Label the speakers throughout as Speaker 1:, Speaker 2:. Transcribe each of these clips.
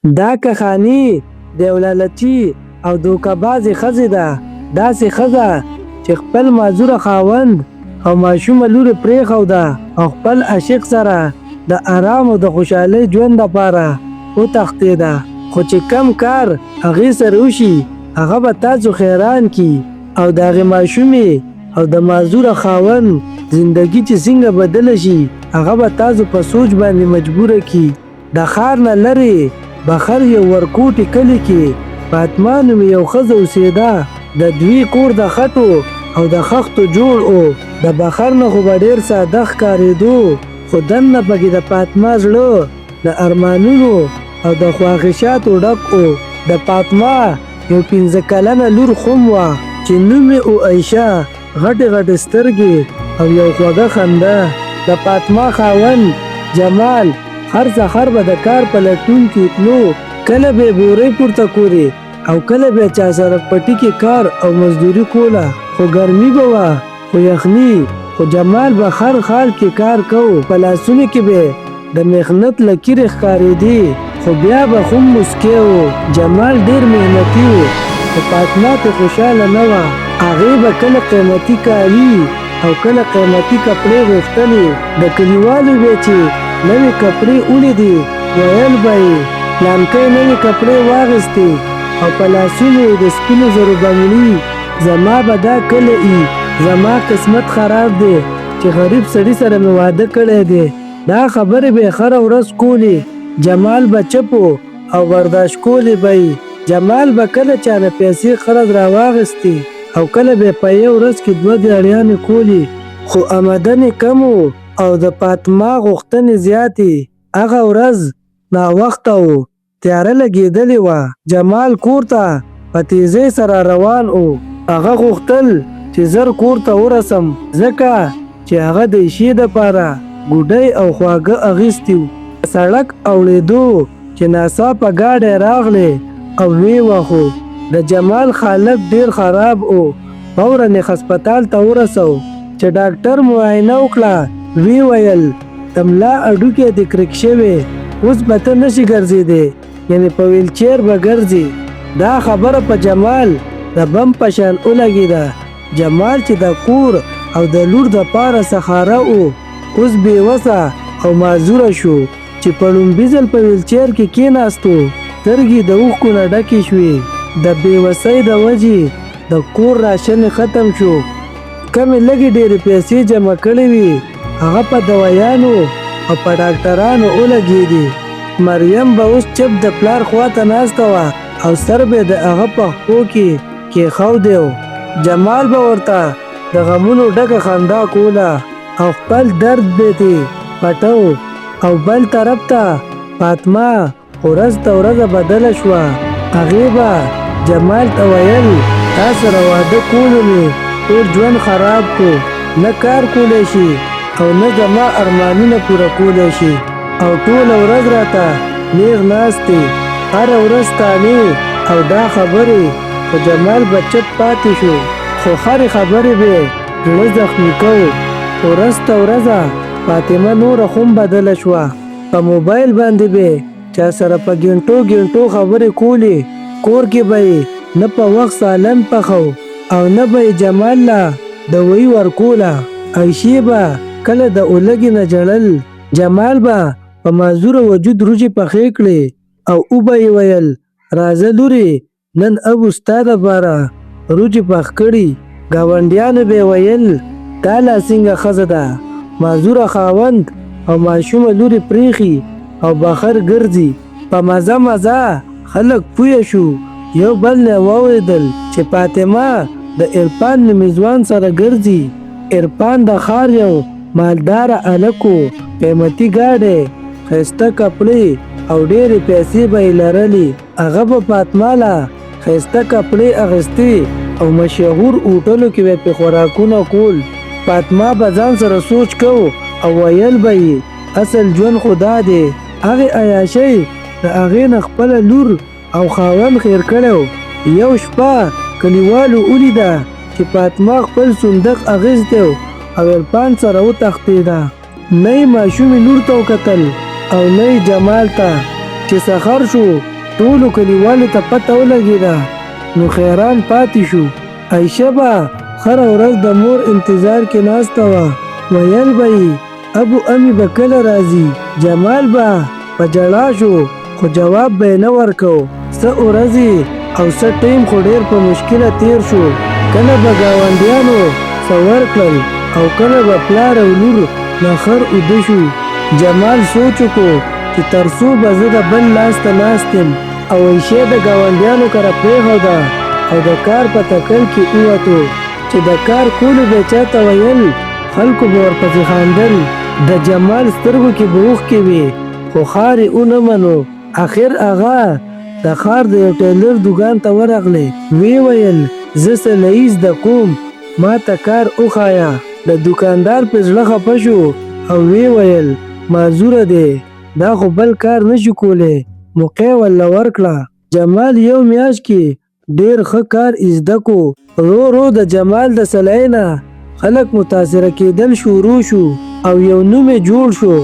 Speaker 1: دا کخانی دولالچی او دوکبازې ښځې ده، داسې ښځه چې خپل معذوره خاوند او ماشومه لور پرېښوده او خپل عاشق سره د آرام او د خوشحالۍ ژوند لپاره وتښتېده. خو چې کم کار هغې سره وشي هغه به تاسو حیران کي او د هغې ماشومې او د معذوره خاوند زندگی چې څنګه بدله شي هغه به تاسو په سوچ باندې مجبوره کي. د ښار نه لرې بخر یو ورکوټي کلي کې فاطمه نومې یو ښځه اوسېده. د دوی کور د خټو او د خښتو جوړ و. د بخر نه خو به ډېر ساده ښکارېدو، خو دننه پکې د فاطمه زړه د ارمانونو او د خواهشاتو ډک و. د فاطمه یو 15 کلنه لور خم وه چې نوم یې عایشه، غټې غټې سترګې او یو خوږه خندا. د فاطمه خاوند جمال هر سحر به د کار په لټون کې تلو، کله به بورې پورته کورې او کله به چا سره پټي کې کار او مزدوري کوله. خو ګرمي به وه خو یخني، خو جمال به هر حال کې کار کو. په لاسونو کې به د محنت لکیرې ښکارېدې، خو بیا به خو مسکی و. جمال ډېر محنتي و، خو فاطمه پې خوشحاله نه وه. هغې به کله قیمتي کالي او کله قیمتي کپړې غوښتلې. د کلیوالو به چې نوې کپړې ولیدې ویل به یې پلانکی نوې کپړې واغېستې او په لاسونو یې د سپینو زرو بنګړي. زما به دا کله ای، زما قسمت خراب دی چې غریب سړي سره مې واده کړی دی. دا خبرې به یې هره ورځ کولې. جمال به چپو او برداشت کولې به یې. جمال به کله چا نه پیسې قرض راواغېستې او کله به په یو ورځ کې 2 دیاړیانې کولې. خو آمدن یې کم و او د فاطمه غوښتنې زیاتې. هغه ورځ ناوخته و، تیاره لګېدلې وه. جمال کور ته په تیزۍ سره روان و. هغه غوښتل چې زر کور ته ورسم، ځکه چې هغه د عشې دپاره ګوډۍ او خواږه اخیستي و. سړک اوړېدو چې ناڅاپه ګاډی راغلی او ویې وخو. د جمال حالت ډېر خراب و. فوراً یې هسپتال ته ورسو. چې ډاکټر معاینه وکړه وی ویل د ملا هډوکی دې کرک شوی، اوس به ته نشي ګرځېدی، یعنې په ویلچیر به ګرځې. دا خبره په جمال د بم په شان ولګېده. جمال چې د کور او د لور دپاره سخاره و، اوس بېوسه او معذوره شو. چې په لومبي ځل په ویلچیر کې کېناستو سترګې د اوښکو نه ډکې شوې. د بېوسۍ د وجې د کور راشن ختم شو. کمې لږې ډېرې پیسې جمع کړې وې هغه په دوایانو او په ډاکټرانو ولګېدې. مریم به اوس چپ د پلار خواته ناسته وه او سر به د هغه په خپو کې کېښودی و. جمال به ورته د غمونو ډکه خندا کوله او خپل درد به ترې پټو. او بل طرف ته فاطمه ورځ ته ورځه بدله شوه. هغې به جمال ته ویل تا سره واده کولو مې ټول ژوند خراب کو، نه کار کولی شي او نه زما ارمانونه پوره کولی شي، او ټوله ورځ راته نیغ ناستې، هره ورځ تانې او دا خبرې. خو جمال به چپ پاتې شو، خو هرې خبرې به زړه زخمي کو. ورځ ته ورځه فاطمه نوره هم بدله شوه. په موبایل باندې به چا سره په ګنټو ګنټو خبرې کولې. کور کې به یې نه په وخت سالن پخو او نه به یې جمال له دوایي ورکوله. عایشې به کله د اولګې نه ژړل. جمال به په معذوره وجود روژې پخې کړې او به یې ویل راځه لورې نن ابو ستا دپاره روژې پخ کړي. ګاونډیانو به یې ویل دا لا څنګه ښځه ده، معذوره خاوند او ماشومه لورې پرېښي او بخر ګرځي. په مزه مزه خلک پوه شو. یو بل نه واورېدل چې فاطمه د عرفان نومي ځوان سره ګرځي. عرفان د ښار یو مالداره هلک و. قیمتي ګاډی، ښایسته کپړې او ډېرې پیسې به یې لرلې. هغه به فاطمه له ښایسته کپړې اخیستې او مشهور هوټلو کې به پې خوراکونه کول. فاطمه به ځان سره سوچ کو او ویل به یې اصل ژوند خو دا دی. هغې عیاشۍ د هغې نه خپله لور او خاوند خیر کړی. یو شپه کلیوالو ولیده چې فاطمه خپل صندوق اخیستی او عرفان سره وتښتېده. نه یې ماشومې لور ته وکتل او نه یې جمال ته. چې سحر شو ټولو کلیوالو ته پته ولګېده نو خیران پاتې شو. عایشه به هره ورځ د مور انتظار کې ناسته وه. ویل به یې ابو امي به کله راځي. جمال به په ژړا شو خو جواب به یې نه ورکو. څه ورځې او څه ټیم خو ډېر په مشکله تیر شو. کله به ګاونډیانو څه ورکړل او کله به پلار او لور نخر اوده شو. جمال سوچ وکړو چې تر څو به زه د بل لاس ته ناست یم او عایشې د ګاونډیانو کره پرېښوده او د کار په تکل کې ووتو چې د کار کولو به یې چاته ویل خلکو به ورپسې خاندل. د جمال سترګو کې به اوښکې وې خو خار یې ونه منو. اخر هغه د ښار د یو ټیلر دوکان ته ورغلی. ویې ویل زه سلایي زده کوم ما ته کار وښایه. د دوکاندار په زړه خفه شو او ویې ویل معذوره دی دا خو بل کار نشو کولی. موقع ورله ورکړه. جمال یو میاشت کې ډېر ښه کار زده کو. ورو ورو د جمال د سلایي نه خلک متاثره کېدل شروع شو او یو نوم یې جوړ شو.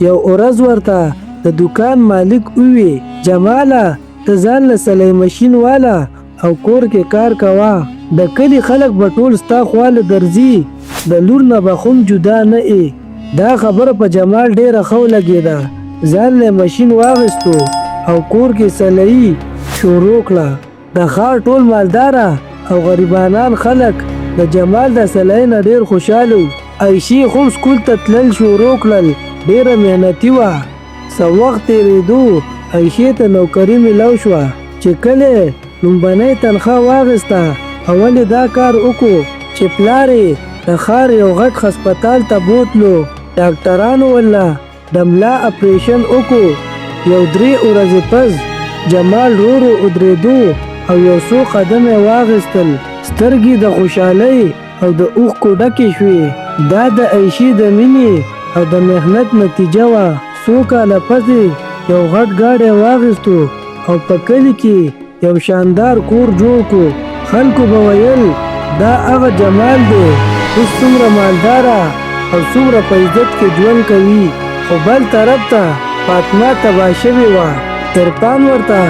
Speaker 1: یو ورځ ورته د دوکان مالک ووی جماله ته ځان له سلایي مشین واله او کور کې کار کوه. د کلي خلک به ټول ستا خواله درځي. د لور نه به خو جدا نه ای. دا خبره په جمال ډېره ښه ولګېده. ځان له مشین واخیستو او کور کې سلایي شروع کړه. د ښار ټول مالداره او غریبانان خلک د جمال د سلایي نه ډېر خوشحاله وو. عایشې خو سکول ته تلل شروع کړل. ډېره محنتي وه. څه وخت تېرېدو عایشې ته نوکري میلاو شوه چې کله لومبنۍ تنخوا واخیسته اول یې دا کار وکړو چې پلار یې د ښار یو غټ هسپتال ته بوتلو. ډاکټرانو ورله د ملا اپریشن وکړو. یو 3 ورځې پس جمال ورو ودرېدو او یو څو قدم یې واخیستل. سترګې د خوشحالۍ او د اوښکو ډکې شوې. دا د عایشې د مینې او د محنت نتیجه وه. څو کاله پسې یو غټ ګاډی واخیستو او په کلي کې یو شاندار کور جوړ کړو. خلکو به ویل دا هغه جمال دی اوس څومره مالداره او څومره په عزت کې ژوند کوي. خو بل طرف ته فاطمه تباه شوې وه. عرفان ورته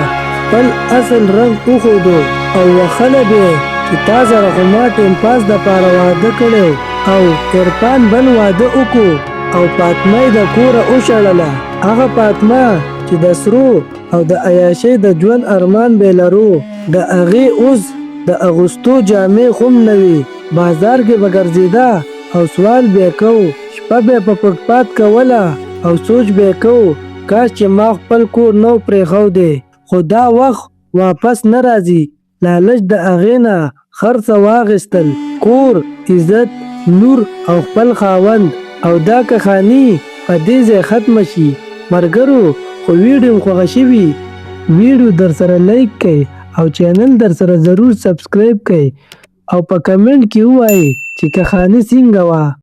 Speaker 1: خپل اصل رنګ وښودو او وښله به چې تا سره خو ما ټیم پاس دپاره واده کړی او عرفان بل واده وکړو او فاطمه یې د کوره وشړله. هغه فاطمه چې د سرو او د عیاشۍ د ژوند ارمان به لرو د هغې اوس د اغوستو جامې خو هم نه وي. بازار کې به ګرځېده او سوال به یې کوو. شپه به یې په فوټپات کوله او سوچ به یې کوو کاش چې ما خپل کور نو پرېښودی. خو دا وخت واپس نه راځي. لالچ د هغې نه هر څه واخیستل. کور، عزت، لور او خپل خاوند. او دا کښاني په دې ځای ختمه شي. ملګرو خو ویډیو خوښه شوي ویډیو در سره لایک کړئ او چینل در سره ضرور سبسکرایب کړئ او په کمنټ کې ووایئ چې کښاني څنګه وه.